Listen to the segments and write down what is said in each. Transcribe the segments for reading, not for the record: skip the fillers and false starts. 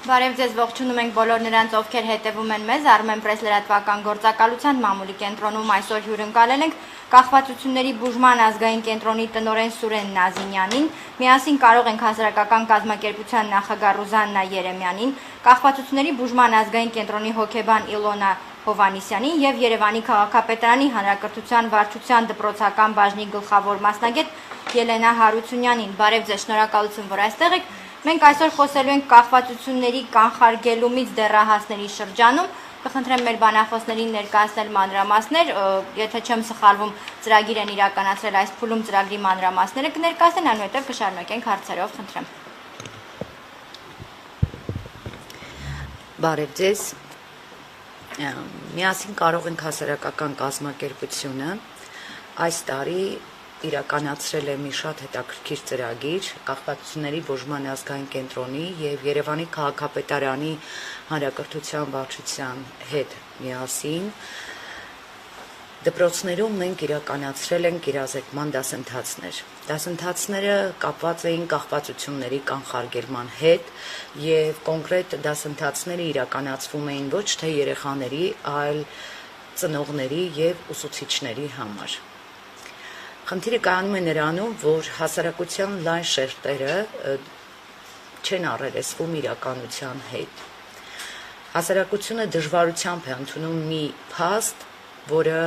Բարև ձեզ ողջունում ենք բոլոր նրանց, ովքեր հետևում են մեզ, Armenpress լրատվական գործակալության մամուլի կենտրոնում այսօր հյուրընկալել ենք կախվածությունների բուժման ազգային կենտրոնի տնօրեն Սուրեն Նազինյանին, միասին կարող ենք հասարակական կազմակերպության նախագահ Ռուզաննա Երեմյանին, կախվածությունների բուժման ազգային կենտրոնի հոգեբան Իլոնա Հովանիսյանին եւ Երևանի քաղաքապետարանի հանրակրթության վարչության դպրոցական բաժնի գլխավոր մասնագետ Ելենա Հարությունյանին։ Բարև ձեզ, շնորհակալություն, որ այստեղ եք։ Մենք այսօր խոսելու ենք կախվածությունների կանխարգելումից դեռահասների շրջանում։ Կխնդրեմ մեր բանախոսներին ներկայացնել մանրամասներ, եթե չեմ սխալվում, ծրագիր են իրականացրել այս փուլում, ծրագրի մանրամասները կներկայացնեն, այնուհետև կշարունակենք հարցերով, խնդրեմ։ Բարև ձեզ։ Միասին կարող ենք հասարակական կազմակերպությունը այս տարի իրականացրել է մի շատ հետաքրքիր ծրագիր կախվածությունների բուժման ազգային կենտրոնի եւ Երևանի քաղաքապետարանի հանրակրթության վարչության հետ միասին դպրոցներում մենք իրականացրել ենք իրազեկման դասընթացներ։ Դասընթացները կապված էին կախվածությունների կանխարգելման հետ եւ կոնկրետ դասընթացները իրականացվում էին ոչ թե երեխաների, այլ ծնողների եւ ուսուցիչների համար։ Խնդիրը կայանում է նրանում, որ հասարակության լայն շերտերը չեն առերեսվում իրականության հետ։ Հասարակությունը դժվարությամբ է ընդունում մի փաստ, որը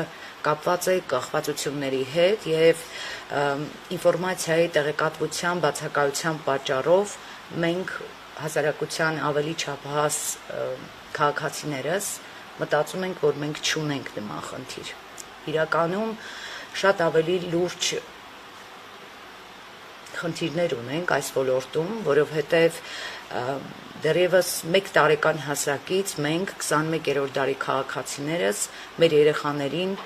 կապված է կախվածությունների հետ եւ ինֆորմացիայի տեղեկատվության բացակայության պատճառով մենք հասարակության ավելի չափահաս քաղաքացիներս մտածում ենք, որ մենք չունենք նման խնդիր։ Իրականում շատ ավելի լուրջ խնդիրներ ունենք այս ոլորտում, որովհետև դեռևս 1 տարեկան հասակից մենք 21-րդ դարի քաղաքացիներս մեր երեխաներին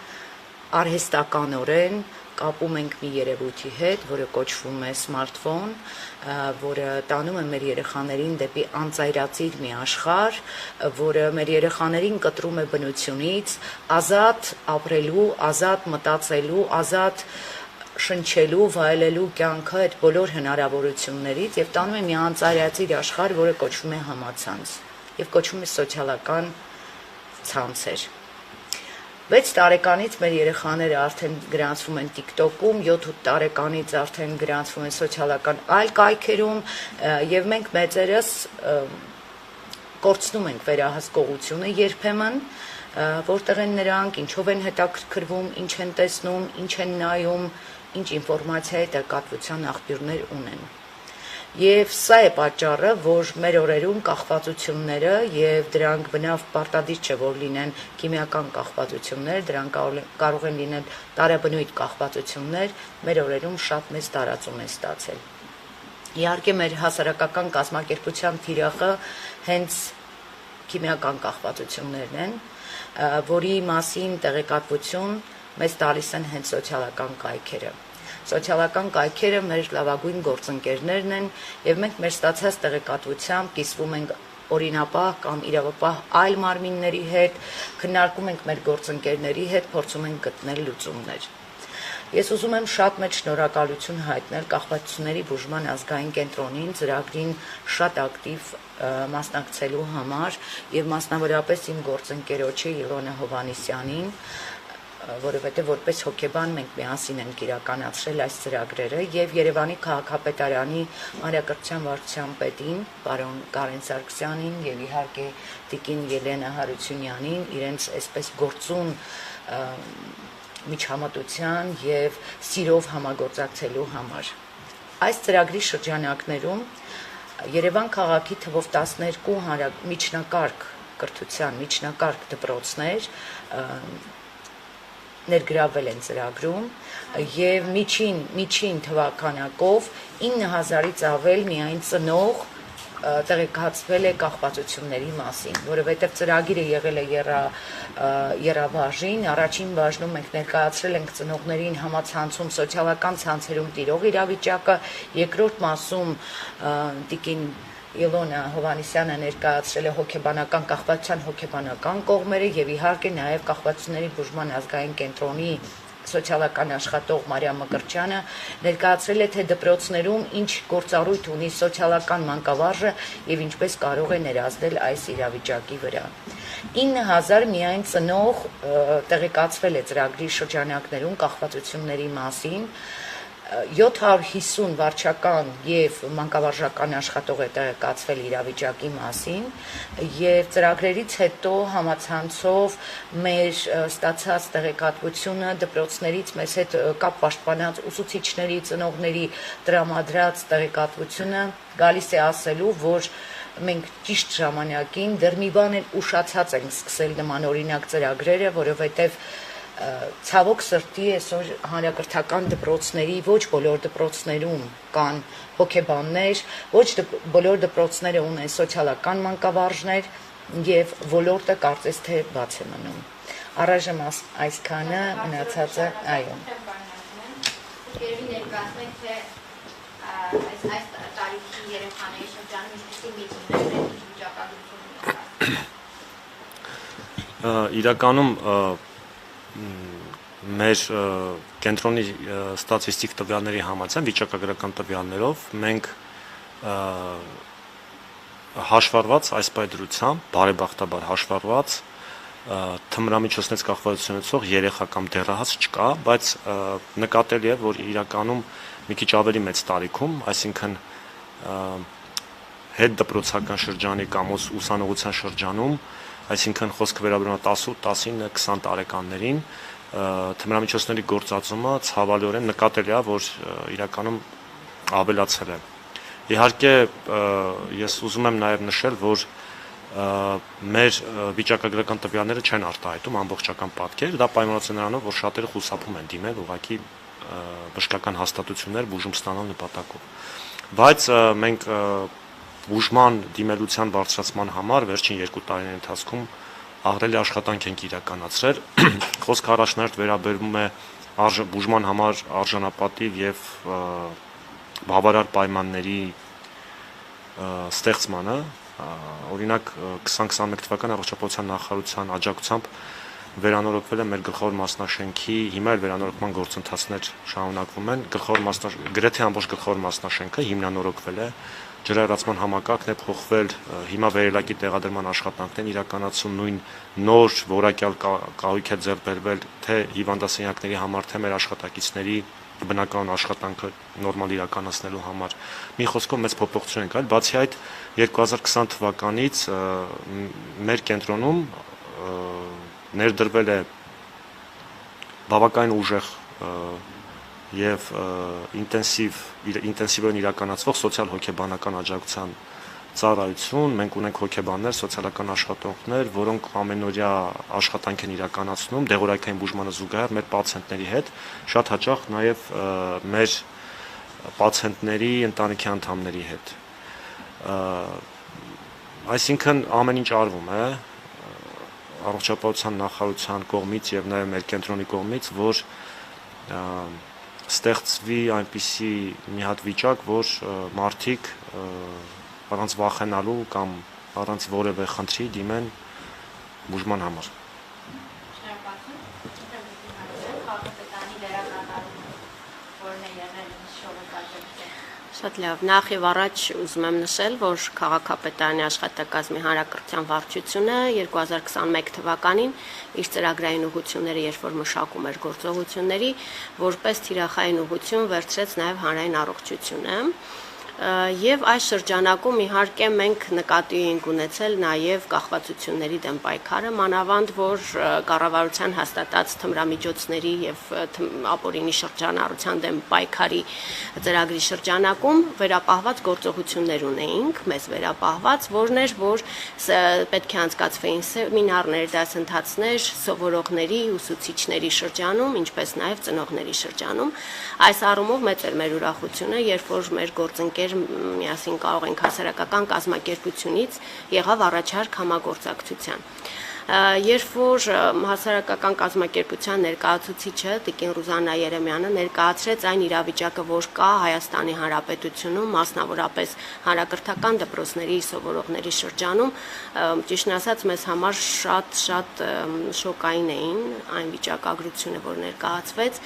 արհեստականորեն կապում ենք մի երևույթի հետ, որը կոչվում է սմարթֆոն, որը տանում է մեր երեխաներին դեպի անծայրածիր մի աշխարհ, որը մեր երեխաներին կտրում է բնությունից, ազատ ապրելու, ազատ մտածելու, ազատ շնչելու, վայելելու կյանքը այդ բոլոր հնարավորություններից եւ տանում է մի անծայրածիր աշխարհ, որը կոչվում է համացանց եւ կոչվում է սոցիալական ցանցեր։ 6 տարեկանից մեր երեխաները արդեն գրանցվում են TikTok-ում, 7-8 տարեկանից արդեն գրանցվում են սոցիալական այլ կայքերում եւ մենք մեծերս կորցնում ենք վերահսկողությունը երբեմն, որտեղ են նրանք, ինչով են հետաքրքրվում, ինչ են տեսնում, ինչ են նայում, ինչ ինֆորմացիայի տեղեկատվության աղբյուրներ ունեն։ Եվ սա է պատճառը, որ մեր օրերում կախվածությունները եւ դրանք բնավ պարտադիր չէ, որ լինեն քիմիական կախվածություններ, դրանք կարող են լինել տարաբնույթ կախվածություններ, մեր օրերում շատ մեծ տարածում են ստացել։ Իհարկե մեր հասարակական կազմակերպության թիրախը հենց քիմիական կախվածություններն են, որի մասին տեղեկատվություն մեզ տալիս են հենց սոցիալական կայքերը։ Սոցիալական կայքերը մեր լավագույն գործընկերներն են եւ մենք մեր ստացած տեղեկատվությամբ կիսվում ենք օրինապահ կամ իրավապահ այլ մարմինների հետ, քննարկում ենք մեր գործընկերների հետ, փորձում ենք գտնել լուծումներ։ Ես ուզում եմ շատ մեծ շնորհակալություն հայտնել կախվածությունների բուժման ազգային կենտրոնին ծրագրին շատ ակտիվ մասնակցելու համար եւ մասնավորապես իմ գործընկերոջը Իլոնա Հովանիսյանին, որովհետև որպես հոգեբան մենք միասին ենք իրականացրել այս ծրագրերը եւ Երևանի քաղաքապետարանի հանրակրթության վարչության պետին, պարոն Կարեն Սարգսյանին եւ իհարկե տիկին Ելենա Հարությունյանին իրենց այսպես գործուն միջամտության եւ սիրով համագործակցելու համար։ Այս ծրագրի շրջանակներում Երևան քաղաքի թվով 12 միջնակարգ կրթության միջնակարգ դպրոցներ ներգրավել են ծրագրում եւ միջին թվականակով 9000-ից ավել միայն ծնող տեղեկացվել է կախվածությունների մասին, որովհետև ծրագիրը եղել է եռաբաժին, առաջին բաժնում մենք ներկայացրել ենք ծնողներին համացանցում սոցիալական ցանցերում տիրող իրավիճակը, երկրորդ մասում տիկին Իլոնա Հովանիսյանը ներկայացրել է հոգեբանական կախվածության հոգեբանական կողմերը եւ իհարկե նաեւ կախվածությունների բուժման ազգային կենտրոնի սոցիալական աշխատող Մարիամ Մկրտչյանը ներկայացրել է, թե դպրոցներում ինչ գործառույթ ունի սոցիալական մանկավարժը եւ ինչպես կարող է ներազդել այս իրավիճակի վրա։ 9000 միայն ծնող տեղեկացվել է ծրագրի շրջանակներում կախվածությունների մասին, 750 վարչական եւ մանկավարժական աշխատող է տեղեկացվել իրավիճակի մասին եւ ծրագրերից հետո համացանցով մեր ստացած տեղեկատվությունը դպրոցներից մեզ հետ կապ պաշտպանած ուսուցիչների, ծնողների տրամադրած տեղեկատվությունը գալիս է ասելու, որ մենք ճիշտ ժամանակին դեռ մի բան էլ ուշացած ենք սկսել նմանօրինակ ծրագրերը, որովհետեւ ցավոք սրտի այսօր հանրակրթական դպրոցների ոչ բոլոր դպրոցներում կան հոգեբաններ, ոչ բոլոր դպրոցները ունեն սոցիալական մանկավարժներ եւ ոլորտը կարծես թե բաց է մնում։ Առայժմ այսքանը, մնացածը այո։ Երևի ներկայացնենք, թե այս տարիքի երեխաների շրջանում ինչպիսի միտումներ են վիճակագրություն։ Իրականում մեր կենտրոնի ստատիստիկ տվյալների համաձայն վիճակագրական տվյալներով մենք հաշվառված այս պայծրությամբ, բարեբախտաբար հաշվառված թմրամիջոցներից կախվածություն ունեցող երեխա կամ դեռահաս չկա, բայց նկատելի է, որ իրականում մի քիչ ավելի մեծ տարիքում, այսինքն հետ դպրոցական շրջանի կամ ուսանողության շրջանում, այսինքն խոսքը վերաբերում է 18-19-20 տարեկաններին, թմրամիջոցների գործածումը ցավալիորեն նկատելի է, որ իրականում ավելացել է։ Իհարկե, ես ուզում եմ նաև նշել, որ մեր վիճակագրական տվյալները չեն արտահայտում ամբողջական պատկեր, դա պայմանավորված է նրանով, որ շատերը խուսափում են դիմել ուղղակի բժշկական հաստատություններ բուժում ստանալ նպատակով։ Բայց մենք բուժման դիմելության բարձրացման համար վերջին 2 տարիների ընթացքում ահռելի աշխատանք ենք իրականացրել։ Խոսքը առաջնահերթ վերաբերում է բուժման համար արժանապատիվ եւ բավարար պայմանների ստեղծմանը։ Օրինակ 2021 թվականի առողջապահության նախարարության աջակցությամբ վերանորոգվել է մեր գլխավոր մասնաշենքի, հիմա էլ վերանորոգման գործընթացներ շարունակվում են։ Գրեթե ամբողջ գլխավոր մասնաշենքը հիմնանորոգվել է, ջրահեռացման համակարգն է փոխվել, հիմա վերելակի տեղադրման աշխատանքն են իրականացում, նույն նոր որակյալ կահույք է ձեռք բերվել թե հիվանդասենյակների համար, թե մեր աշխատակիցների բնական աշխատանքը նորմալ իրականացնելու համար։ Մի խոսքով մեծ փոփոխություն ենք արել, բացի այդ 2020 թվականից մեր կենտրոնում ներդրվել է բավականին ուժեղ եւ ինտենսիվորեն իրականացվող սոցիալ-հոգեբանական աջակցության ծառայություն, մենք ունենք հոգեբաններ, սոցիալական աշխատողներ, որոնք ամենօրյա աշխատանք են իրականացնում դեղորայքային բուժմանը զուգահեռ մեր պացիենտների հետ, շատ հաճախ նաեւ մեր պացիենտների ընտանիքի անդամների հետ։ Այսինքն ամեն ինչ արվում է առողջապահության նախարարության կողմից եւ նաեւ մեր կենտրոնի կողմից, որ ստեղծվի այնպիսի մի հատ վիճակ, որ մարդիկ առանց վախենալու կամ առանց որևէ խնդրի դիմեն բուժման համար։ Շատ լավ, նախ եւ առաջ ուզում եմ նշել, որ քաղաքապետարանի աշխատակազմի հանրակրթության վարչությունը 2021 թվականին իր ծրագրային ուղղությունները երբ որ մշակում էր գործողությունների, որպես թիրախային ուղղություն վերցրեց նաեւ հանրային առողջությունը։ Եվ այս շրջանակում իհարկե մենք նկատի ենք ունեցել նաև կախվածությունների դեմ պայքարը, մանավանդ որ կառավարության հաստատած թմրամիջոցների եւ ապօրինի շրջանառության դեմ պայքարի ծրագրի շրջանակում վերապահված գործողություններ ունեինք, մեզ վերապահված, որն էր, որ պետք է անցկացվեին սեմինարներ, դասընթացներ սովորողների, ուսուցիչների շրջանում, ինչպես նաև ծնողների շրջանում։ Այս առումով մեծ էր մեր ուրախությունը, երբ որ մեր գործընկեր միասին կարող ենք հասարակական կազմակերպությունից եղավ առաջարկ համագործակցության։ Երբ որ հասարակական կազմակերպության ներկայացուցիչը Տիկին Ռուզաննա Երեմյանը ներկայացրեց այն իրավիճակը, որ կա Հայաստանի Հանրապետությունում, մասնավորապես հանրակրթական դպրոցների սովորողների շրջանում, ճիշտն ասած, մեզ համար շատ շոկային էին այն վիճակագրությունը, որ ներկայացվեց,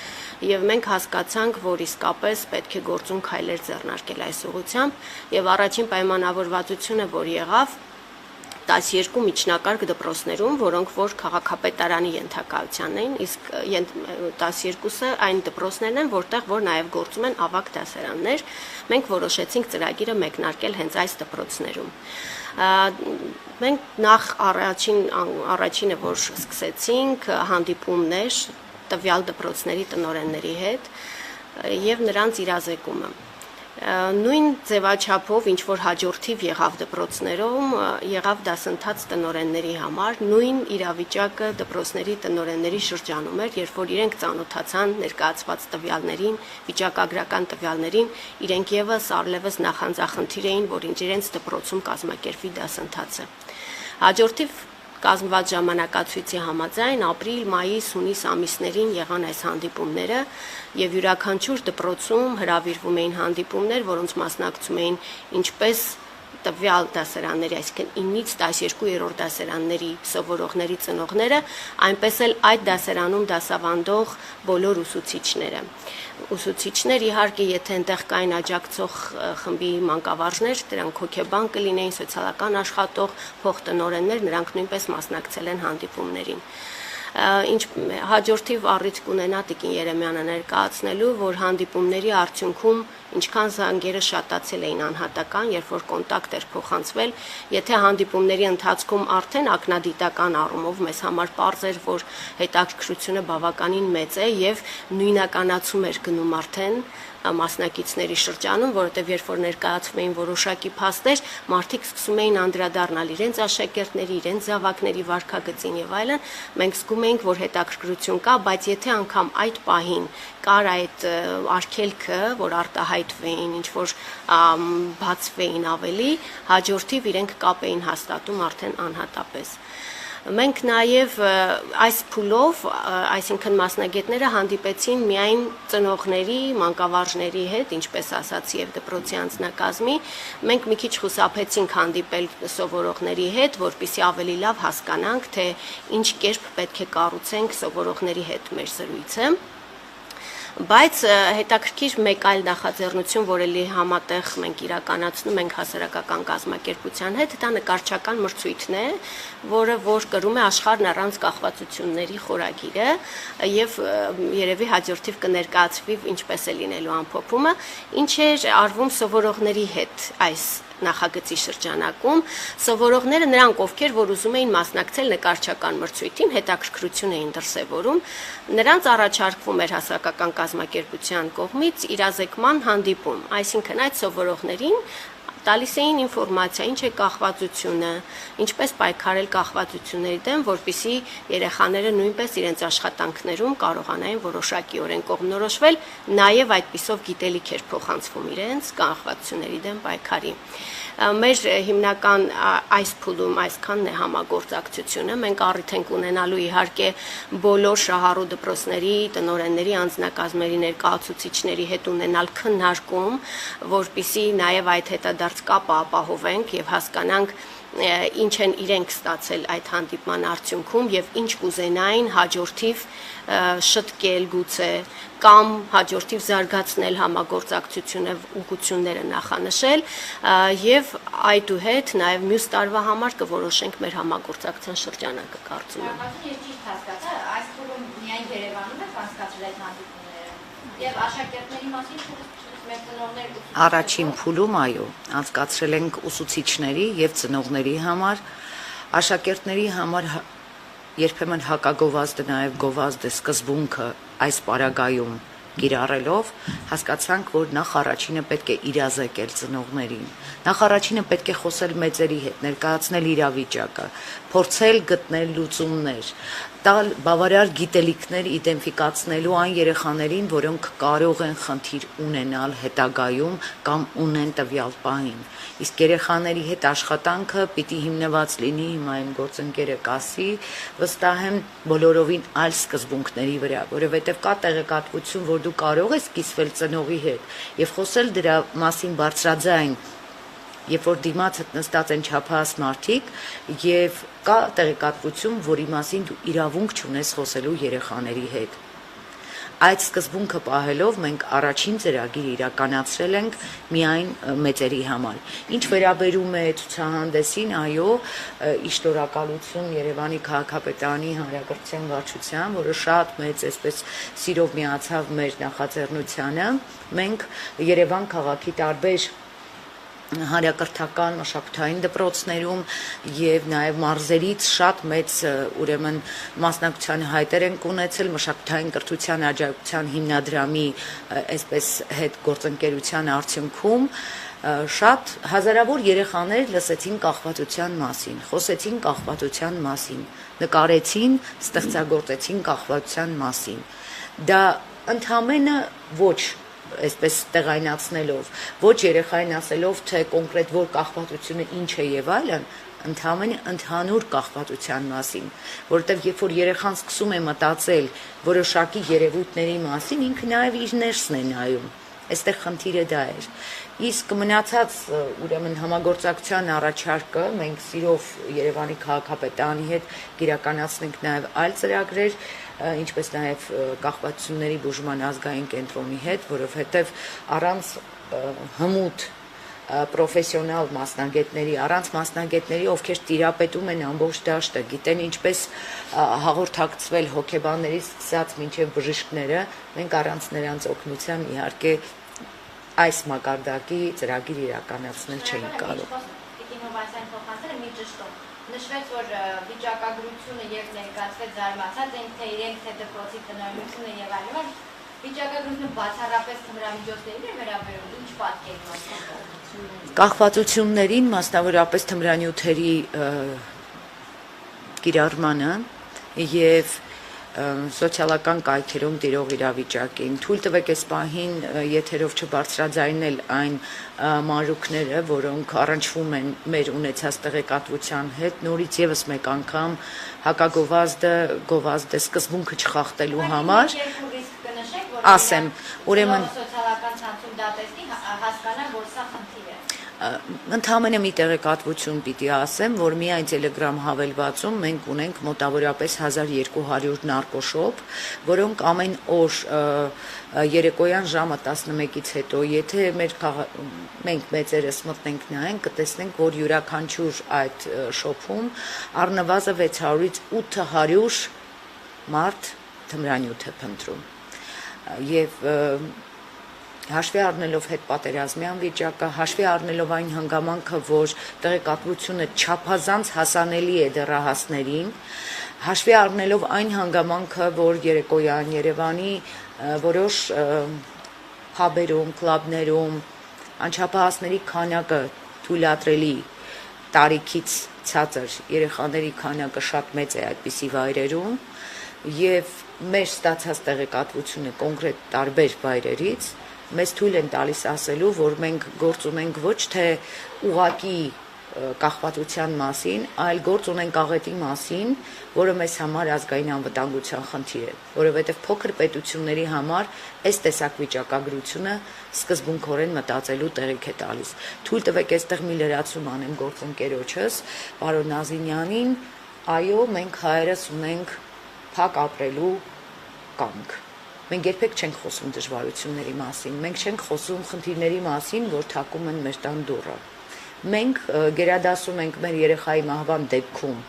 եւ մենք հասկացանք, որ իսկապես պետք է գործուն քայլեր ձեռնարկել այս ուղղությամբ, եւ առաջին պայմանավորվածությունը, որ եղավ, 12 միջնակարգ դպրոցներում, որոնք որ քաղաքապետարանի ենթակայությանն էին, իսկ 12-ը այն դպրոցներն են, որտեղ որ նաև գործում են ավագ դասարաններ, մենք որոշեցինք ծրագիրը մեկնարկել հենց այս դպրոցներում։ Մենք նախ առաջինը, որ սկսեցինք, հանդիպումներ տվյալ դպրոցների տնօրենների հետ եւ նրանց իրազեկումը։ Նույն ձևաչափով ինչ որ հաջորդիվ եղավ դպրոցներում, եղավ դասընթաց տնօրենների համար, նույն իրավիճակը դպրոցների տնօրենների շրջանում էր, երբ որ իրենք ծանոթացան ներկայացված տվյալներին, վիճակագրական տվյալներին, իրենք եւս առլևս նախանձախնդիր էին, որ իրենց դպրոցում կազմակերպվի դասընթացը։ Հաջորդիվ կազմված ժամանակացույցի համաձայն ապրիլ, մայիս, հունիս ամիսներին եղան այս հանդիպումները եւ յուրաքանչյուր դպրոցում հրավիրվում էին հանդիպումներ, որոնց մասնակցում էին ինչպես տվյալ դասարանների, այսինքն 9-ից 12-րդ դասարանների սովորողների ծնողները, այնպես էլ այդ դասարանում դասավանդող բոլոր ուսուցիչները։ Ուսուցիչներ իհարկե, եթե այնտեղ կային աջակցող խմբի մանկավարժներ, դրանք հոգեբան կլինեին, սոցիալական աշխատող, փոխտնօրեններ, նրանք նույնպես մասնակցել են հանդիպումներին։ Ինչ հաջորդիվ առիթ կունենա Տիկին Երեմյանը ներկայացնելու, որ հանդիպումների արդյունքում ինչքան զանգերը շատացել էին անհատական, երբ որ կոնտակտ էր փոխանցվել, եթե հանդիպումների ընթացքում արդեն ակնադիտական առումով մեզ համար պարզ էր, որ հետաքրքրությունը բավականին մեծ է եւ նույնականացում էր գնում արդեն մասնակիցների շրջանում, որովհետև երբ որ ներկայացվում էին որոշակի փաստեր, մարդիկ սկսում էին անդրադառնալ իրենց աշակերտների, իրենց զավակների վարքագծին եւ այլն, մենք զգում էինք, որ հետաքրքրություն կա, բայց եթե անգամ այդ պահին կար այդ արգելքը, որ արտահայտվեին, ինչ որ բացվեին ավելի, հաջորդիվ իրենք կապ էին հաստատում արդեն անհատապես։ Մենք նաև այս փուլով, այսինքն մասնագետները հանդիպեցին միայն ծնողների, մանկավարժների հետ, ինչպես ասացի, եւ դպրոցի անձնակազմի, մենք մի քիչ խուսափեցինք հանդիպել սովորողների հետ, որպեսզի ավելի լավ հասկանանք, թե ինչ կերպ պետք է կառուցենք սովորողների հետ մեր զրույցը։ Բայց հետաքրքիր մեկ այլ նախաձեռնություն, որ էլի համատեղ մենք իրականացնում ենք հասարակական կազմակերպության հետ, դա նկարչական մրցույթն է, որը որ կրում է աշխարհն առանց կախվածությունների խորագիրը եւ երևի հաջորդիվ կներկայացվի ինչպես է լինելու ամփոփումը, ինչ էր արվում սովորողների հետ այս նախագծի շրջանակում, սովորողները նրանք, ովքեր որ ուզում էին մասնակցել նկարչական մրցույթին, հետաքրքրություն էին դրսևորում, նրանց առաջարկվում էր հասարակական կազմակերպության կողմից իրազեկման հանդիպում, այսինքն այդ սովորողներին տալիս էին ինֆորմացիա, ինչ է կախվածությունը, ինչպես պայքարել կախվածությունների դեմ, որպեսզի երեխաները նույնպես իրենց աշխատանքներում կարողանային որոշակիորեն կողմնորոշվել, նաև այդպիսով գիտելիք էր փոխանցվում իրենց կախվածությունների դեմ պայքարի։ Մեր հիմնական այս փուլում այսքանն է համագործակցությունը, մենք առիթ ենք ունենալու իհարկե բոլոր շահառու դպրոցների, տնօրենների, անձնակազմերի ներկայացուցիչների հետ ունենալ քննարկում, որպեսզի նաև այդ հետադարձ կապը ապահովենք եւ հասկանանք ինչ են իրենք ստացել այդ հանդիպման արդյունքում եւ ինչ կուզենային հաջորդիվ շտկել գուցե կամ հաջորդիվ զարգացնել համագործակցությունը ուղղությունները նախանշել եւ այդուհետ նաեւ մյուս տարվա համար կորոշենք մեր համագործակցության շրջանակը կարծում եմ։ Ես ճիշտ հասկացա, այս փուլում միայն Երևանում եք անցկացրել այդ հանդիպումները եւ աշակերտների մասին Առաջին փուլում այո, անցկացրել ենք ուսուցիչների եւ ծնողների համար, աշակերտների համար երբեմն հակագովազդը նաեւ գովազդը սկզբունքը այս պարագայում կիրառելով հասկացանք, որ նախ առաջինը պետք է իրազեկել ծնողներին, նախ առաջինը պետք է խոսել մեծերի հետ, ներկայացնել իրավիճակը, փորձել գտնել լուծումներ, տալ բավարար գիտելիքներ իդենտիֆիկացնելու այն երեխաներին, որոնք կարող են խնդիր ունենալ հետագայում կամ ունեն տվյալ պահին։ Իսկ երեխաների հետ աշխատանքը պիտի հիմնված լինի, հիմա իմ գործընկերը կասի, վստահ եմ բոլորովին այլ սկզբունքների վրա, որովհետև կա տեղեկատվություն, որ դու կարող ես կիսվել ծնողի հետ եւ խոսել դրա մասին բարձրաձայն, երբ որ դիմացդ նստած են չափահաս մարդիկ եւ կա տեղեկատվություն, որի մասին դու իրավունք չունես խոսելու երեխաների հետ։ Այդ սկզբունքը պահելով մենք առաջին ծրագիր իրականացրել ենք միայն մեծերի համար։ Ինչ վերաբերում է ցուցահանդեսին, այո, շնորհակալություն Երևանի քաղաքապետարանի հանրակրթության վարչության, որը շատ մեծ այսպես սիրով միացավ մեր նախաձեռնությանը։ Մենք Երևան քաղաքի տարբեր հանրակրթական մշակութային դպրոցներում եւ նաեւ մարզերից շատ մեծ ուրեմն մասնակցության հայտեր են ունեցել մշակութային կրթության աջակցության հիմնադրամի այսպես հետ գործընկերության արդյունքում շատ հազարավոր երեխաներ լսեցին կախվածության մասին, խոսեցին կախվածության մասին, նկարեցին, ստեղծագործեցին կախվածության մասին։ Դա ընդհանրապես ոչ այսպես տեղայնացնելով, ոչ երեխային ասելով, թե կոնկրետ որ կախվածությունը ինչ է եւ այլն, ընդհանուր կախվածության մասին, որովհետեւ երբ որ երեխան սկսում է մտածել որոշակի երևույթների մասին, ինքը նաեւ իր ներսն է նայում։ Այստեղ խնդիրը դա էր։ Իսկ մնացած ուրեմն համագործակցության առաջարկը մենք սիրով Երևանի քաղաքապետարանի հետ կիրականացնենք նաեւ այլ ծրագրեր, ինչպես նաեւ կախվածությունների բուժման ազգային կենտրոնի հետ, որովհետեւ առանց հմուտ պրոֆեսիոնալ մասնագետների, առանց մասնագետների, ովքեր տիրապետում են ամբողջ դաշտը, գիտեն ինչպես հաղորդակցվել հոգեբաններից սկսած մինչև բժիշկները, մենք առանց նրանց օգնության իհարկե այս մակարդակի ծրագիր իրականացնել չէինք կարող։ Նշվեց, որ վիճակագրությունը եւ ներկայացվեց զարմացած ենք, թե իրենք թե դպրոցի տնօրինությունը եւ այլն, վիճակագրությունը բացառապես թմրամիջոցներին է վերաբերում, ինչ պատկերն է։ Կախվածություններին, մասնավորապես թմրանյութերի կիրառմանը եւ սոցիալական կայքերում տիրող իրավիճակին։ Թույլ տվեք այս պահին եթերով չբարձրաձայնել այն մանրուքները, որոնք առնչվում են մեր ունեցած տեղեկատվության հետ, նորից եւս մեկ անգամ հակագովազդը սկզբունքը չխախտելու համար ասեմ, ուրեմն սոցիալական ցանցում դա տեսնի, հասկանա, որ սա խնդիր է։ Ընդհանրապես մի տեղեկատվություն պիտի ասեմ, որ միայն Telegram հավելվածում մենք ունենք մոտավորապես 1200 նարկոշոպ, որոնք ամեն օր երեկոյան ժամը 11-ից հետո, եթե մենք մեծերս մտնենք նայենք, կտեսնենք, որ յուրաքանչյուր այդ շոփում առնվազն 600-ից 800 մարդ թմրանյութ է փնտրում։ Եվ հաշվի առնելով հետպատերազմյան վիճակը, հաշվի առնելով այն հանգամանքը, որ տեղեկատվությունը չափազանց հասանելի է դեռահասներին, հաշվի առնելով այն հանգամանքը, որ երեկոյան Երևանի որոշ փաբերում, կլաբներում անչափահասների քանակը թույլատրելի տարիքից ցածր երեխաների քանակը շատ մեծ է այդպիսի վայրերում եւ մեր ստացած տեղեկատվությունը կոնկրետ տարբեր վայրերից մեզ թույլ են տալիս ասելու, որ մենք գործ ունենք ոչ թե ուղակի կախվածության մասին, այլ գործ ունենք աղետի մասին, որը մեզ համար ազգային անվտանգության խնդիր է, որովհետև փոքր պետությունների համար այս տեսակ վիճակագրությունը սկզբունքորեն մտածելու տեղիք է տալիս։ Թույլ տվեք այստեղ մի լրացում անեմ գործընկերոջս, պարոն Նազինյանին, այո, մենք հայերս ունենք փակ ապրելու կամք։ Մենք երբեք չենք խոսում դժվարությունների մասին, մենք չենք խոսում խնդիրների մասին, որ թակում են մեր տան դուռը։ Մենք գերադասում ենք մեր երեխայի մահվան դեպքում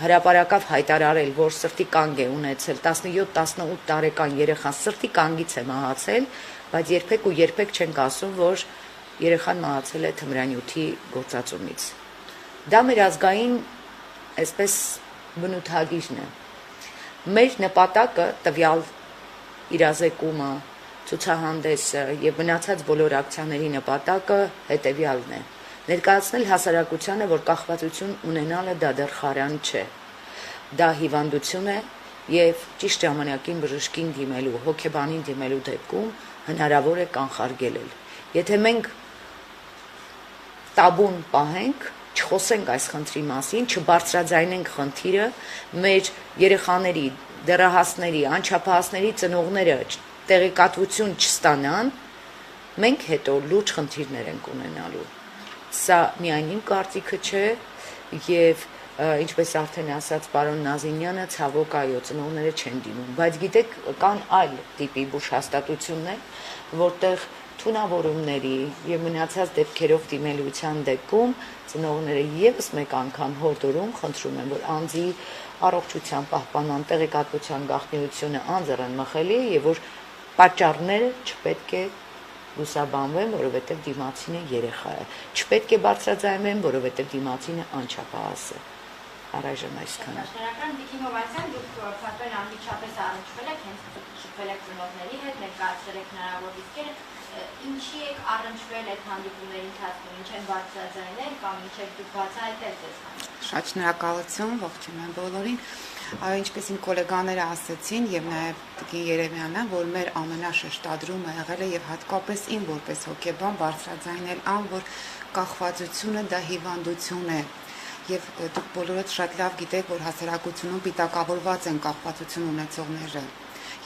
հրապարակավ հայտարարել, որ սրտի կանգ է ունեցել 17-18 տարեկան երեխան սրտի կանգից է մահացել, բայց երբեք ու երբեք չենք ասում, որ երեխան մահացել է թմրանյութի գործածումից։ Դա մեր ազգային այսպես բնութագիրն է։ Մեր նպատակը տվյալ իրազեկումը, ցուցահանդեսը եւ մնացած բոլոր ակցիաների նպատակը հետեւյալն է։ Ներկայացնել հասարակությանը, որ կախվածություն ունենալը դա դեռ խարան չէ։ Դա հիվանդություն է եւ ճիշտ ժամանակին բժշկին դիմելու, հոգեբանին դիմելու դեպքում հնարավոր է կանխարգելել։ Եթե մենք տաբուն պահենք, չխոսենք այս խնդրի մասին, չբարձրաձայնենք խնդիրը, մեր երեխաների, դեռահասների, անչափահասների ծնողները տեղեկատվություն չստանան, մենք հետո լուրջ խնդիրներ ենք ունենալու։ Սա միայն իմ կարծիքը չէ եւ ինչպես արդեն ասաց պարոն Նազինյանը, ցավոք այո, ծնողները չեն դիմում, բայց գիտեք, կան այլ տիպի բուժհաստատություններ, որտեղ թունավորումների եւ մնացած դեպքերով դիմելիության դեպքում ծնողները եւս մեկ անգամ հորդորում, խնդրում են, որ անձի առողջության պահպանման տեղեկատվության գաղտնիությունը անձեռն մխելի է եւ որ պատճառները չպետք է լուսաբանվեն, որովհետեւ դիմացինը երեխա է, չպետք է բարձրաձայնվեն, որովհետեւ դիմացինը անչափահաս է։ Առայժմ այսքանը։ Շնորհակալ Վիկի Հովանեսյան, դուք փաստորեն անմիջապես առնչվել եք, հենց շփվել եք ծնողների հետ, ներկայացրել եք հնարավոր ռիսկերը, ինչի եք առնչվել այդ հանդիպումների ընթացքում, ինչ են բարձրաձայնել կամ ինչ եք դուք բացահայտել ձեզ համար։ Շատ շնորհակալություն, ողջունում եմ բոլորին։ Ինչպես իմ գոլեգաները ասացին եւ նաեւ Տիկին Երեմյանը, որ մեր ամենաշեշտադրումը եղել է եւ հատկապես իմ որպես հոգեբան բարձրաձայնել ան, որ կախվածությունը դա հիվանդություն է։ Եվ դուք բոլորդ շատ լավ գիտեք, որ հասարակությունում պիտակավորված են կախվածություն ունեցողները։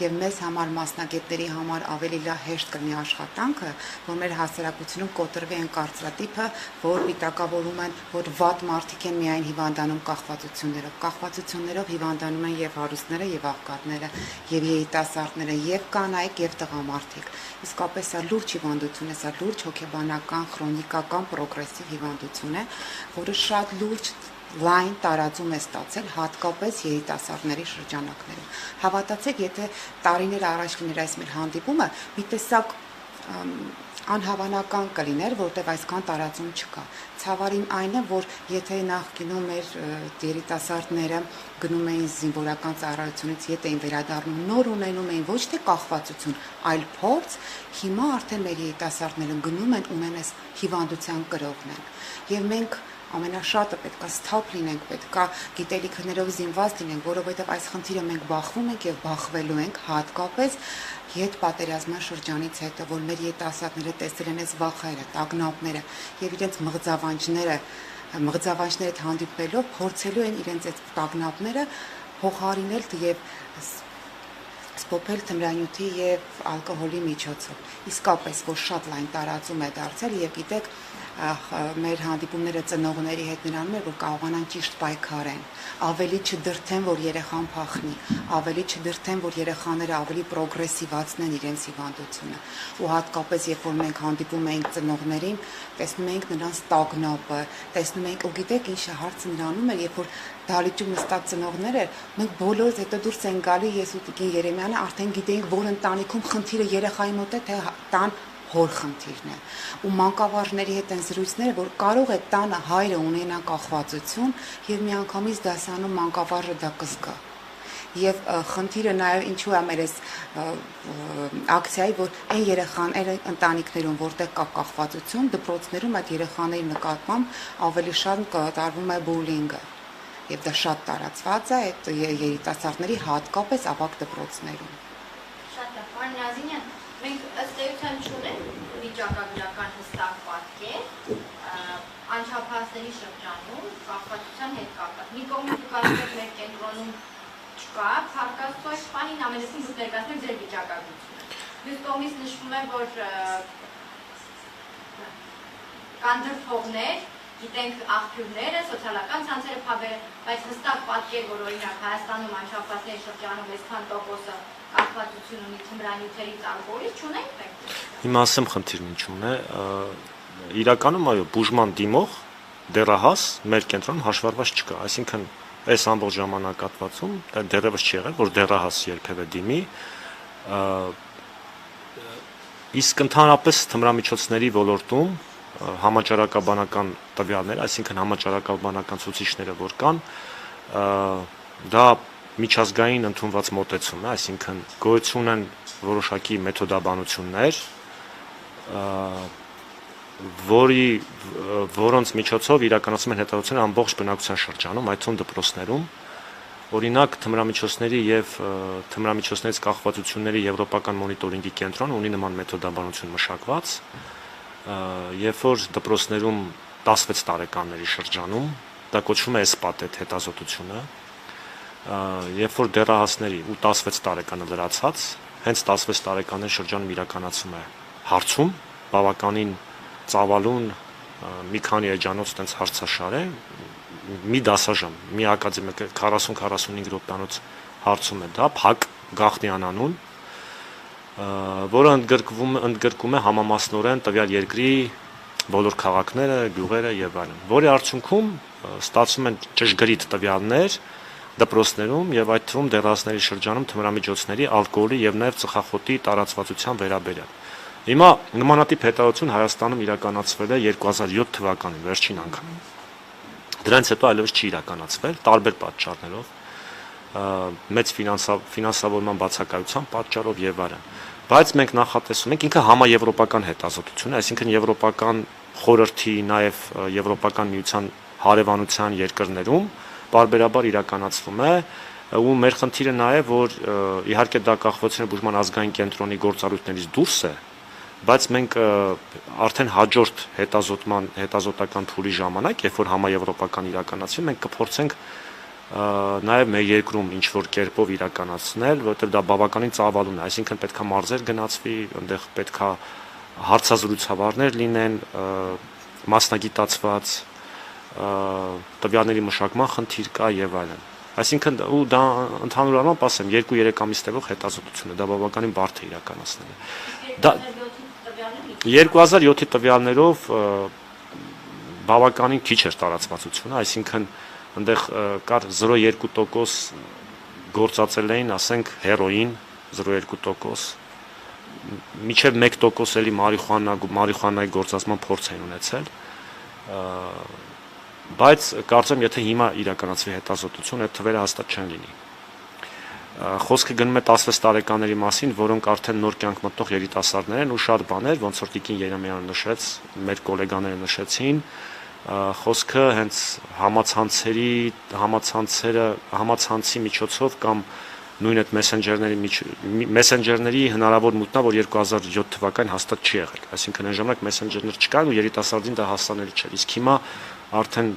Եվ մեզ համար մասնագետների համար ավելի լավ հեշտ կլինի աշխատանքը, որ մեր հասարակությունում կոտրվի այն կարծրատիպը, որ պիտակավորում են, որ վատ մարդիկ են միայն հիվանդանում կախվածություններով։ Կախվածություններով հիվանդանում են եւ հարուստները, եւ աղքատները, եւ երիտասարդները, եւ կանայք, եւ տղամարդիկ։ Իսկապես սա լուրջ հիվանդություն է, սա լուրջ հոգեբանական, քրոնիկական, պրոգրեսիվ հիվանդություն է, որը շատ լուրջ լայն տարածում է ստացել հատկապես երիտասարդների շրջանակներում։ Հավատացեք, եթե տարիներ առաջ լիներ այս մեր հանդիպումը, մի տեսակ անհավանական կլիներ, որտեղ այսքան տարածում չկա։ Ցավալին այն է, որ եթե նախկինում մեր երիտասարդները գնում էին զինվորական ծառայությունից, եթե էին վերադառնում, նոր ունենում էին ոչ թե կախվածություն, այլ փորձ, հիմա արդեն մեր երիտասարդները գնում են ունեն այս հիվանդության կրողն են։ Եվ մենք ամենաշատը պետք է սթափ լինենք, պետք է գիտելիքներով զինված լինենք, որովհետև այս խնդիրը մենք բախվում ենք եւ բախվելու ենք հատկապես հետպատերազմյան շրջանից հետո, որ մեր երիտասարդները տեսել են այս վախերը, տագնապները եւ իրենց մղձավանջները հետ հանդիպելով փորձելու են իրենց այդ տագնապները փոխարինել եւ սփոփել թմրանյութի եւ ալկոհոլի միջոցով։ Իսկապես, որ շատ լայն տարածում է դարձել եւ գիտեք, մեր հանդիպումները ծնողների հետ նրանում է, որ կարողանան ճիշտ պայքարեն, ավելի չդրթեն, որ երեխան փախնի, ավելի չդրթեն, որ երեխաները ավելի պրոգրեսիվացնեն իրենց հիվանդությունը։ Ու հատկապես, երբ որ մենք հանդիպում ենք ծնողներին, տեսնում ենք նրանց տագնապը, տեսնում ենք, ու գիտեք, ինչ հարցը նրանում է, երբ որ դալիճում նստած ծնողները, մենք բոլորս հետո դուրս են գալի, ես ու Տիկին Երեմյանը արդեն գիտենք, որ ընտանիքում խնդիրը երեխայի մոտ է, թե տան հոր խնդիրն է։ Ու մանկավարժների հետ են զրույցները, որ կարող է տանը հայրը ունենա կախվածություն եւ միանգամից դասանում մանկավարժը դա կզգա։ Եվ խնդիրը նաեւ ինչու է մեր այս ակցիայի, որ այն երեխաները ընտանիքներում, որտեղ կա կախվածություն, դպրոցներում այդ երեխաների նկատմամբ ավելի շատ կատարվում է բուլինգը։ Եվ դա շատ տարածված է այդ երիտասարդների հատկապես ավագ դպրոցներում։ Շատ լավ, պարոն Նազինյան, մենք ըստ էության չունենք վիճակագրական հստակ պատկեր անչափահասների շրջանում կախվածության հետ կապված։ Մի կողմից դուք ասում եք մեր կենտրոնում չկա, փառքաստու այս պահին ամենասին դուք ներկայացնում եք ձեր վիճակագրությունը։ Մյուս կողմից նշվում է, որ կան դրդողներ, գիտենք աղբյուրները, սոցիալական ցանցերը փաբերը, բայց հստակ պատկեր, որ օրինակ Հայաստանում անչափահասների շրջանում այսքան տոկոսը կախվածություն ունի թմրանյութերից ալկոհոլից, չունենք մենք։ Հիմա ասեմ խնդիրն ինչու՞մն է։ Իրականում այո, բուժման դիմող դեռահաս մեր կենտրոնում հաշվառված չկա, այսինքն այս ամբողջ ժամանակատվածում դա դեռևս չի եղել, որ դեռահաս երբևէ դիմի։ Իսկ ընդհանրապես թմրամիջոցների ոլորտում համաճարակաբանական տվյալներ, այսինքն համաճարակաբանական ցուցիչները, որ կան, դա միջազգային ընդունված մոտեցում է, այսինքն գոյություն են որոշակի մեթոդաբանություններ, որոնց միջոցով իրականացում են հետազոտությունները ամբողջ բնակության շրջանում, այդ թվում դպրոցներում, օրինակ թմրամիջոցների եւ թմրամիջոցներից կախվածությունների եվրոպական մոնիտորինգի կենտրոնը ունի նման մեթոդաբանություն մշակված, երբ որ դպրոցներում 16 տարեկանների շրջանում, դա կոչվում է SPATET հետազոտությունը, երբ որ դեռահասների ու 16 տարեկանը լրացած, հենց 16 տարեկանների շրջանում իրականացում է հարցում, բավականին ծավալուն մի քանի էջանոց տենց հարցաշար է, մի դասաժամ, մի ակադեմիկ 40-45 րոպեանոց հարցում է դա, փակ գաղտնի անանուն, որը ընդգրկում է համամասնորեն տվյալ երկրի բոլոր քաղաքները, գյուղերը եւ այլն, որի արդյունքում ստացվում են ճշգրիտ տվյալներ դպրոցներում եւ այդ թվում դեռահասների շրջանում թմրամիջոցների, ալկոհոլի եւ նաեւ ծխախոտի տարածվածության վերաբերյալ։ Հիմա նմանատիպ հետազոտություն Հայաստանում իրականացվել է 2007 թվականին, վերջին անգամ։ Դրանից հետո այլևս չի իրականացվել տարբեր պատճառներով, մեծ ֆինանսավորման բացակայության պատճառով եւ այլն։ Բայց մենք նախատեսում ենք ինքը համաեվրոպական հետազոտություն է, այսինքն եվրոպական խորհրդի, նաեւ եվրոպական միության հարևանության երկրներում բարբերաբար իրականացվում է ու մեր խնդիրը նա է, որ իհարկե դա կախվածության բուժման ազգային կենտրոնի գործառույթներից դուրս է, բայց մենք արդեն հաջորդ հետազոտական փուլի ժամանակ, երբ որ համաեվրոպական իրականացվի, մենք կփորձենք նաև մեր երկրում ինչ որ կերպով իրականացնել, որովհետև դա բավականին ծավալուն է, այսինքն պետքա մարզեր գնացվի, այնտեղ պետքա հարցազրույցավարներ լինեն, մասնագիտացված տվյալների մշակման խնդիր կա եւ այլն։ Այսինքն ու դա ընդհանուր առմամբ ասեմ 2-3 ամիս տևող հետազոտություն է, դա բավականին բարդ է իրականացնել։ Դա 2007-ի տվյալներով բավականին քիչ էր տարածվածությունը, այսինքն այնտեղ կար 0.2% գործածել էին, ասենք հերոին 0.2%, մինչև 1% էլի մարիխուանայի գործածման փորձ էին ունեցել, բայց կարծեմ եթե հիմա իրականացվի հետազոտություն, այդ թվերը հաստատ չեն լինի։ Խոսքը գնում է 16 տարեկաների մասին, որոնք արդեն նոր կյանք մտնող երիտասարդներ են ու շատ բաներ, ոնց որ Տիկին Երեմյանը նշեց, մեր գոլեգաները նշեցին, խոսքը հենց համացանցի միջոցով կամ նույն այդ մեսենջերների հնարավոր մուտնա, որ 2007 թվականին հաստատ չի եղել։ Այսինքն այն ժամանակ մեսենջերներ չկան ու երիտասարդին դա հասանելի չէր։ Իսկ հիմա արդեն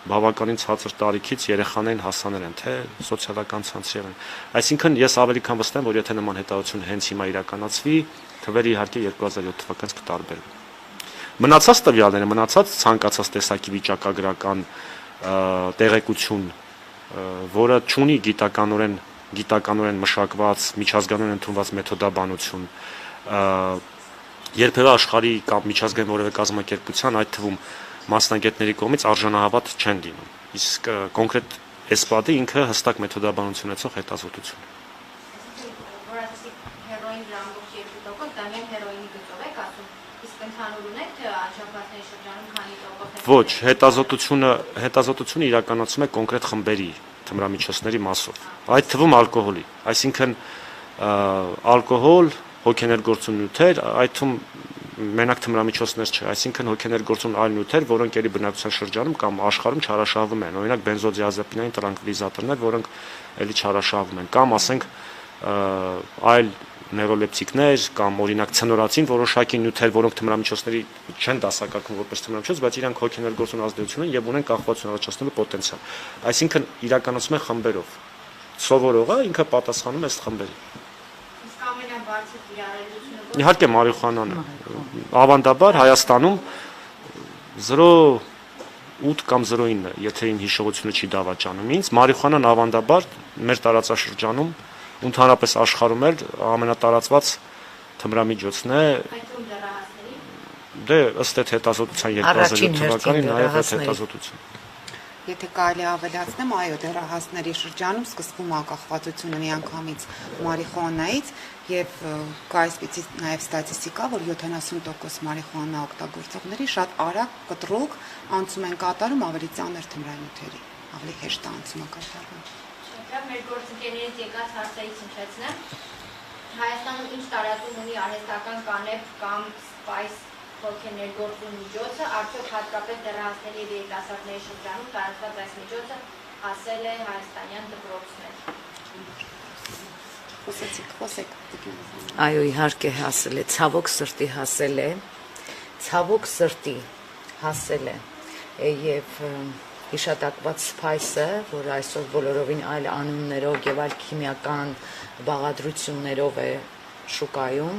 բավականին ցածր տարիքից երեխաներին հասանել են, թե սոցիալական ցանցի են։ Այսինքն ես ավելի քան վստահ եմ, որ եթե նման հետազոտություն հենց հիմա իրականացվի, թվերը իհարկե 2007 թվականից կտարբերվեն։ Մնացած տվյալները, մնացած ցանկացած տեսակի վիճակագրական տեղեկություն, որը չունի գիտականորեն մշակված, միջազգային ընդունված մեթոդաբանություն, երբևէ աշխարհի կամ միջազգային որևէ կազմակերպության, այդ թվում մասնագետների կողմից արժանահավատ չեն լինում։ Իսկ կոնկրետ SPATE-ը ինքը հստակ մեթոդաբանություն ունեցող հետազոտություն է։ Որ ասի հերոին ամբողջ 2%, դա միայն հերոինի գծով եք ասում, իսկ ընդհանուր ունեք թե անշապատների շրջանում քանի տոկոս։ Ոչ, հետազոտությունը իրականացում է կոնկրետ խմբերի թմրամիջոցների մասով։ Այդ թվում ալկոհոլի, այսինքն ալկոհոլ, հոգեներգործուն նյութեր, այդ թվում մենակ թմրամիջոցներ չէ, այսինքն հոգեներգործուն այլ նյութեր, որոնք ելի բնակության շրջանում կամ աշխարհում չարաշահվում են, օրինակ բենզոդիազեպինային տրանկվիլիզատորներ, որոնք ելի չարաշահվում են, կամ ասենք այլ նեյրոլեպտիկներ կամ օրինակ ցնորացին որոշակի նյութեր, որոնք թմրամիջոցների չեն դասակարգվում որպես թմրամիջոց, բայց իրանք հոգեներգործուն ազդեցություն են եւ ունեն կախվածություն առաջացնելու պոտենցիալ։ Այսինքն իրականացում են խմբերով։ Սովորողը ինքը պատասխանում է ըստ խմբերի։ Իսկ ամենաբարձր վիրահատությունը Իհարկե մարիխուանան է։ Ավանդաբար Հայաստանում 0.8 կամ 0.9, եթե իմ հիշողությունը չի դավաճանում ինձ, մարիխուանան ավանդաբար մեր տարածաշրջանում ընդհանրապես աշխարհում էլ ամենատարածված թմրամիջոցն է։ այդում դեռահասների։ Դե ըստ այդ հետազոտության 2007 թվականին նաև այդ հետազոտություն։ Եթե կարելի ավելացնեմ, այո, դեռահասների շրջանում սկսվում է կախվածությունը միանգամից մարիխուանայից եւ կա այսպիսի նաեւ ստատիստիկա, որ 70% մարիխուանա օգտագործողների շատ արագ կտրուկ անցում են կատարում ավելի ծանր թմրանյութերի, ավելի հեշտ անցում է կատարվում։ Դա մեր գործընկերներից եկած հարցերից հնչեցնեմ։ Հայաստանում ինչ տարածում ունի արհեստական կանեփ կամ սպայս հոգեներգործում միջոցը, արդյոք հատկապես դեռահասների եւ երիտասարդների շրջանում տարածված այս միջոցը հասել է հայաստանյան դպրոցներ։ Այո, իհարկե հասել է, ցավոք սրտի հասել է, ցավոք սրտի հասել է եւ հիշատակված սփայսը, որ այսօր բոլորովին այլ անուններով եւ այլ քիմիական բաղադրություններով է շուկայում,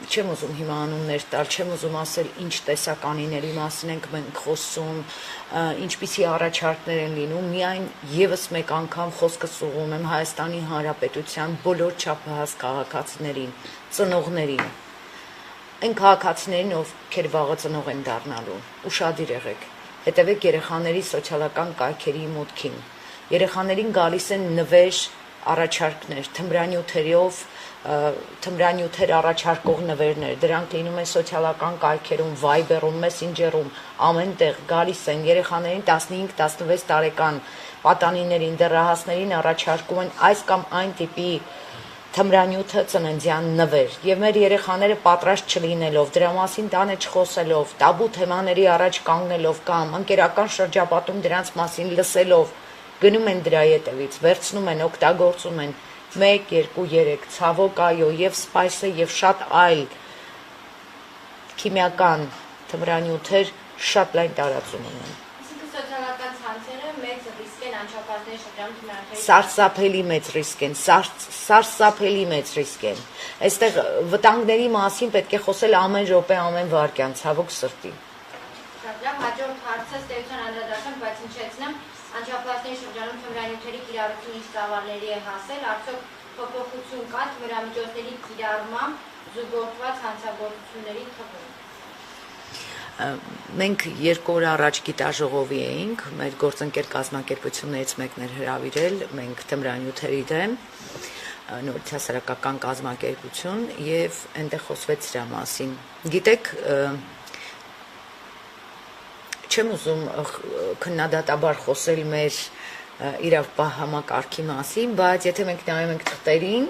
չեմ ուզում հիմա անուններ տալ, չեմ ուզում ասել ինչ տեսականիների մասին ենք մենք խոսում, ինչպիսի առաջարկներ են լինում, միայն եւս մեկ անգամ խոսքս ուղղում եմ Հայաստանի Հանրապետության բոլոր չափահաս քաղաքացիներին, ծնողներին, այն քաղաքացիներին, ովքեր վաղը ծնող են դառնալու, ուշադիր եղեք, հետևեք երեխաների սոցիալական կայքերի մուտքին, երեխաներին գալիս են նվեր առաջարկներ, թմրանյութեր առաջարկող նվերներ, դրանք լինում են սոցիալական կայքերում, Viber-ում, Messenger-ում, ամեն տեղ գալիս են երեխաներին 15-16 տարեկան պատանիներին, դեռահասներին առաջարկում են այս կամ այն տիպի թմրանյութը ծննդյան նվեր, եւ մեր երեխաները պատրաստ չլինելով, դրա մասին տանը չխոսելով, տաբու թեմաների առաջ կանգնելով կամ ընկերական շրջապատում դրանց մասին լսելով, գնում են դրա ետևից, վերցնում են, օգտագործում են 1, 2, 3, ցավոք այո, եւ սպայսը եւ շատ այլ քիմիական թմրանյութեր շատ լայն տարածում ունեն։ Իսկ սոցիալական ցանցերը մեծ ռիսկ են անչափահասների շրջանում թմրանյութերի Սարսափելի մեծ ռիսկ են, սարսափելի մեծ ռիսկ են։ Այստեղ վտանգների մասին պետք է խոսել ամեն րոպե, ամեն վայրկյան, ցավոք սրտի։ Շատ լավ, հաջորդ հարցը ստեյության անդրադառնանք, բայց հնչեցնեմ անչափահասների շրջանում թմրանյութերի կիրառությունը ինչ ծավալների է հասել, արդյոք փոփոխություն կա թմրամիջոցների կիրառմամբ զուգորդված հանցագործությունների թվում։ Մենք 2 օր առաջ գիտաժողովի էինք, մեր գործընկեր կազմակերպություններից մեկն էր հրավիրել, մենք թմրանյութերի դեմ, նորից հասարակական կազմակերպություն եւ այնտեղ խոսվեց դրա մասին։ Գիտեք, չեմ ուզում քննադատաբար խոսել մեր իրավապահ համակարգի մասին, բայց եթե մենք նայում ենք թղթերին,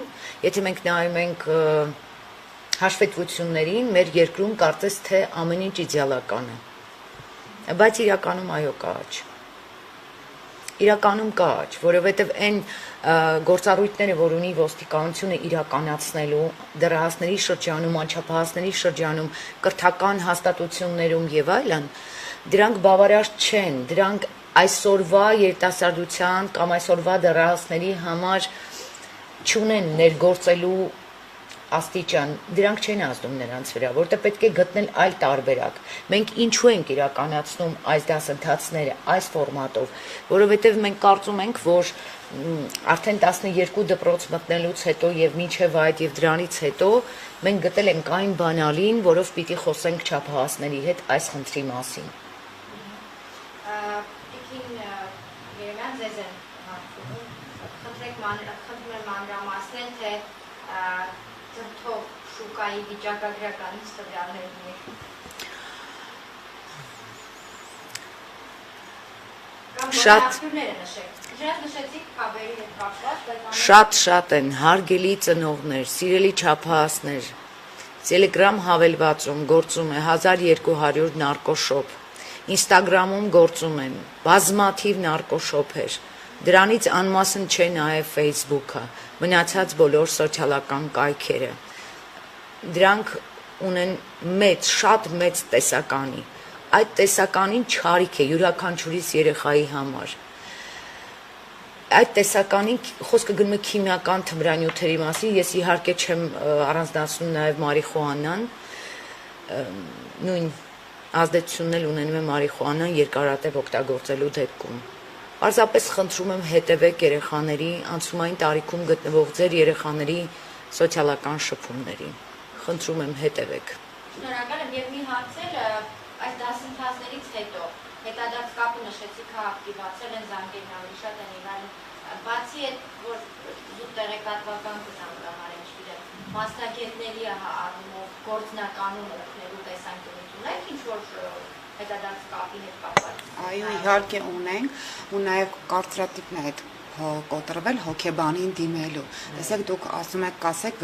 եթե մենք նայում ենք հաշվետվություններին, մեր երկրում կարծես թե ամեն ինչ իդեալական է, բայց իրականում այո կա աճ։ Իրականում կա աճ, որովհետև այն գործառույթները, որ ունի ոստիկանությունը իրականացնելու դեռահասների շրջանում, անչափահասների շրջանում, կրթական հաստատություններում եւ այլն, դրանք բավարար չեն, դրանք այսօրվա երիտասարդության կամ այսօրվա դեռահասների համար չունեն ներգործելու աստիճան, դրանք չեն ազդում նրանց վրա, որտեղ պետք է գտնել այլ տարբերակ։ Մենք ինչու ենք իրականացնում այս դասընթացները այս ֆորմատով, որովհետև մենք կարծում ենք, որ արդեն 12 դպրոց մտնելուց հետո եւ մինչեւ այդ եւ դրանից հետո մենք գտել ենք այն բանալին, որով պիտի խոսենք չափահասների հետ այս խնդրի մասին։ Տիկին Երեմյան ձեզ են հարցում, խնդրում եմ մանրամասնել, թե ծրթող շուկայի վիճակագրականից տվյալներն եք։ Շատ են հարգելի ծնողներ, սիրելի չափահասներ, Telegram հավելվածում գործում է 1200 նարկոշոփ, Instagram-ում գործում են բազմաթիվ նարկոշոփեր, դրանից անմասն չէ նաև Facebook-ը, մնացած բոլոր սոցիալական կայքերը, դրանք ունեն մեծ, շատ մեծ տեսականի, այդ տեսականին չարիք է յուրաքանչյուրիս երեխայի համար, այդ տեսականին խոսքը գնում է քիմիական թմրանյութերի մասին, ես իհարկե չեմ առանձնացնում նաև մարիխուանան, նույն ազդեցությունն էլ ունենում է մարիխուանան երկարատև օգտագործելու դեպքում։ Պարզապես խնդրում եմ հետևեք երեխաների անցումային տարիքում գտնվող ձեր երեխաների սոցիալական շփումներին։ Խնդրում եմ հետևեք։ Շնորհակալ եմ եւ մի հարց էլ այս դասընթացներից հետո հետադարձ կապը նշեցիք ակտիվացել են զանգերն ավելի շատ են եղել, բացի այդ որ զուտ տեղեկատվական կզանգահարեն, չգիտեմ, մասնագետների առումով գործնականում օգնելու տեսանկյունից ունեք ինչ-որ հետադարձ կապի հետ կապված։ Այո, իհարկե ունենք, ու նաև կարծրատիպն է այդ կոտրվել հոգեբանին դիմելու։ Տեսեք, դուք ասում եք, կասեք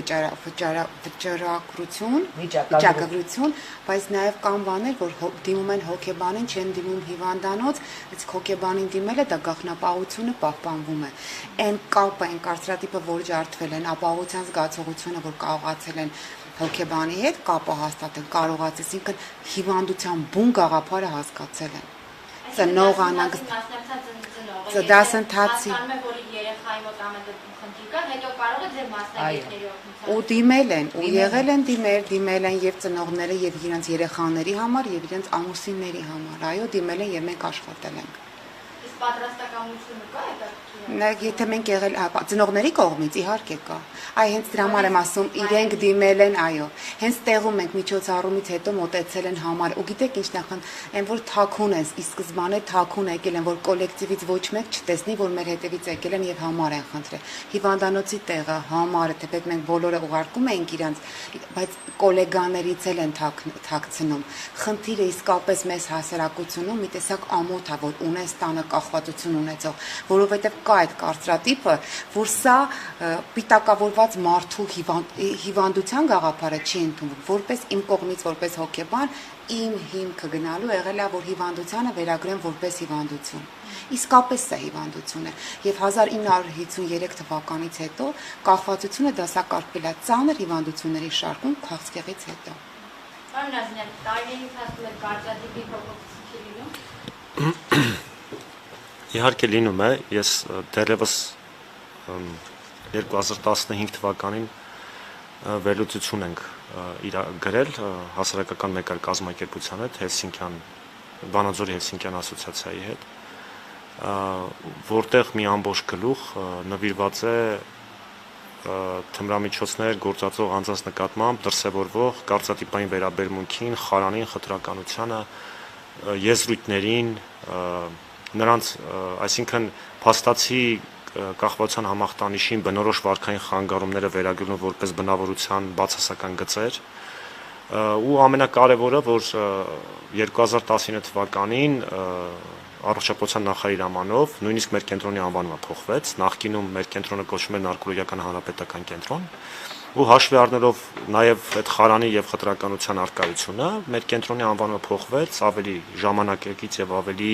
վիճակագրություն, բայց նաև կան բաներ, որ դիմում են հոգեբանին, չեն դիմում հիվանդանոց, իսկ հոգեբանին դիմելը դա գաղտնապահությունը պահպանվում է։ Այն կապը, այն կարծրատիպը, որ ջարդվել են, ապահովության զգացողությունը, որ կարողացել են հոգեբանի հետ կապը հաստատել, կարողացել, այսինքն հիվանդության բուն գաղափարը հասկացել են։ Ծնողանանք դասընթացի երեխայի մոտ ամենը խնդիր կա, հետո կարող է ձեր մասնագետների օգնությամբ։ Ու դիմել են, ու եղել են դիմել են եւ ծնողները եւ իրենց երեխաների համար եւ իրենց ամուսինների համար։ Այո, դիմել են եւ մենք աշխատել ենք։ Իսկ պատրաստակամությունը կա այդ Եթե մենք եղել ծնողների կողմից իհարկե կա։ Այ հենց դրա համար եմ ասում, իրենք դիմել են, այո։ Հենց տեղում ենք միջոցառումից հետո մոտեցել են համար։ Ու գիտեք ինչ նախան, այն որ թաքուն են, ի սկզբանե թաքուն եկել են, որ կոլեկտիվից ոչ մեկ չտեսնի, որ մեր հետևից եկել են եւ համար են խնդրել։ Հիվանդանոցի տեղը, համարը, թեպետ մենք բոլորը ուղարկում ենք իրանց, բայց կոլեգաներից էլ են թաքցնում։ Խնդիրը իսկապես մեզ հասարակությունում մի տեսակ ամոթ է, որ ունեն ստանը կախվածություն ունեցող, որովհետեւ կա այդ կարծրատիպը, որ սա պիտակավորված մարդու հիվանդության գաղափարը չի ընդունվում, որպես իմ կողմից որպես հոգեբան իմ հիմքը գնալու եղել է, որ հիվանդությանը վերագրեմ որպես հիվանդություն։ Իսկապես սա հիվանդություն է, եւ 1953 թվականից հետո կախվածությունը դասակարգվել է ծանր հիվանդությունների շարքում քաղցկեղից հետո։ Պարոն Նազինյան, տարիների ընթացքում այդ կարծրատիպի փոփոխություն չի լինում։ Իհարկե լինում է, ես դեռևս 2015 թվականին վերլուծություն ենք գրել հասարակական մեկ այլ կազմակերպության հետ, Վանաձորի Հելսինկյան ասոցիացիայի հետ, որտեղ մի ամբողջ գլուխ նվիրված է թմրամիջոցներ գործածող անձանց նկատմամբ դրսևորվող կարծրատիպային վերաբերմունքին, խարանին, խտրականությանը, եզրույթներին, նրանց, այսինքն փաստացի կախվածության համախտանիշին բնորոշ վարքային խանգարումները վերագրվում որպես բնավորության բացասական գծեր, ու ամենակարևորը, որ 2019 թվականին առողջապահության նախարարի հրամանով նույնիսկ մեր կենտրոնի անվանումը փոխվեց, նախկինում մեր կենտրոնը կոչվում էր Նարկոլոգիական հանրապետական կենտրոն, ու հաշվի առնելով նաև այդ խարանի եւ խտրականության արկայությունը, մեր կենտրոնի անվանումը փոխվեց, ավելի ժամանակակից եւ ավելի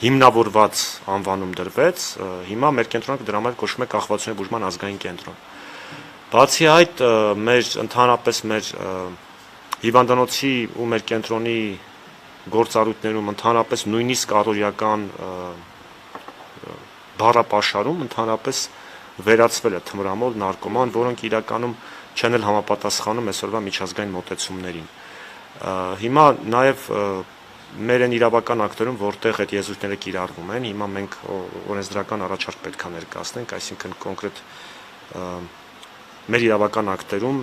հիմնավորված անվանում դրվեց, հիմա մեր կենտրոնը դրամալ կոչվում է Կախվածությունների բուժման ազգային կենտրոն։ Բացի այդ, ընդհանրապես մեր հիվանդանոցի ու մեր կենտրոնի գործառույթներում ընդհանրապես նույնիսկ առօրյական բառապաշարում ընդհանրապես վերացվել է թմրամոլ, նարկոման, որոնք իրականում չեն էլ համապատասխանում այսօրվա միջազգային մոտեցումներին։ Հիմա նաև մեր են իրավական ակտերում, որտեղ այդ եզրույթները կիրառվում են, հիմա մենք օրենսդրական առաջարկ պետք է ներկայացնենք, այսինքն կոնկրետ մեր իրավական ակտերում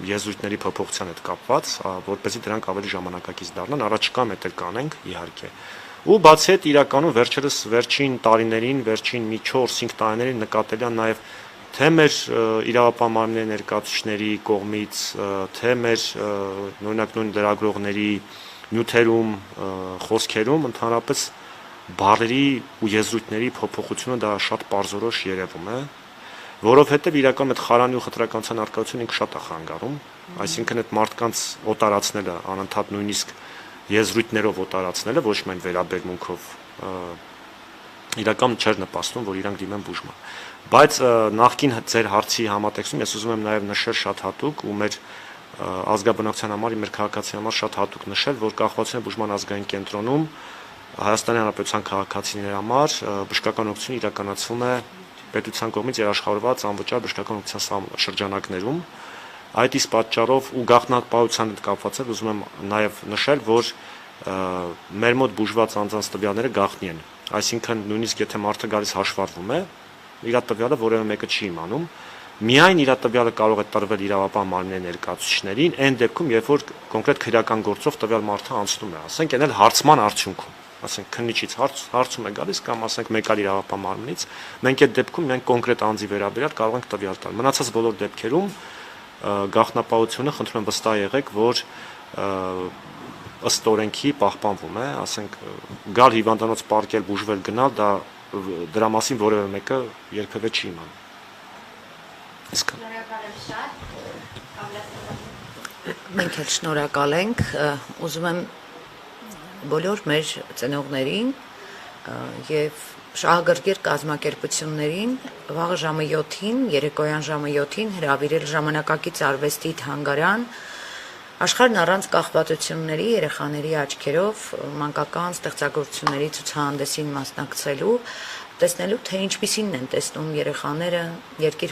եզրույթների փոփոխության հետ կապված, որպեսզի դրանք ավելի ժամանակակից դառնան, առաջիկայում էլ կանենք, իհարկե։ Ու բացի այդ իրականում վերջերս վերջին տարիներին, վերջին մի 4-5 տարիներին նկատելի է նաև թե մեր իրավապահ մարմինների ներկայացուցիչների կողմից, թե մեր նույնակ նույն լրագրողների նյութերում, խոսքերում ընդհանրապես բառերի ու եզրույթների փոփոխությունը դա շատ պարզորոշ երևում է, որովհետև իրականում այդ խարանի ու խտրականության արկայությունը ինքը շատ է խանգարում, այսինքն այդ մարդկանց օտարացնելը, անընդհատ նույնիսկ եզրույթներով օտարացնելը, ոչ միայն վերաբերմունքով, իրական չէր նպաստում, որ իրանք դիմեն բուժման։ Բայց նախկին ձեր հարցի համատեքստում ես ուզում եմ նաև նշել շատ հատուկ ու մեր ազգաբնակության համար, մեր քաղաքացիների համար շատ հատուկ նշել, որ Կախվածությունների բուժման ազգային կենտրոնում Հայաստանի Հանրապետության քաղաքացիների համար բժշկական օգնություն իրականացվում է պետության կողմից երաշխավորված անվճար բժշկական օգնության շրջանակներում։ Այդ իսկ պատճառով ու գաղտնապահության հետ կապված ուզում եմ նաև նշել, որ մեր մոտ բուժված անձանց տվյալները գաղտնի են։ Այսինքն նույնիսկ եթե մարդը գալիս հաշվառվում է, իր տվյալը որևէ մեկը չի իմանում, միայն իր տվյալը կարող է տրվել իրավապահ մարմինների ներկայացուցիչներին, այն դեպքում, երբ որ կոնկրետ քրեական գործով տվյալ մարդը անցնում է, ասենք, այն էլ հարցման արդյունքում, ասենք, քննիչից հարցում է գալիս կամ ասենք մեկ այլ իրավապահ մարմնից, մենք այդ դեպքում միայն կոնկրետ անձի վերաբերյալ կարող ենք տվյալ տալ։ Մնացած բոլոր դեպքերում գաղտնապահությունը խնդրում եմ վստահ եղեք, որ ըստ օրենքի պահպանվում է, ասենք, գալ հիվանդանոց պարկել, բուժվել, գնալ, դա դրա մասին որևէ մեկը երբևէ չի իմանում։ Իսկ Շնորհակալ եմ շատ։ Մենք էլ շնորհակալ ենք, ուզում եմ բոլոր մեր ծնողներին եւ շահագրգիռ կազմակերպություններին վաղը ժամը 7-ին, երեկոյան ժամը 7-ին հրավիրել ժամանակակից արվեստի թանգարան աշխարհն առանց կախվածությունների երեխաների աչքերով մանկական ստեղծագործությունների ցուցահանդեսին մասնակցելու, տեսնելու թե ինչպիսին են տեսնում երեխաները երկիր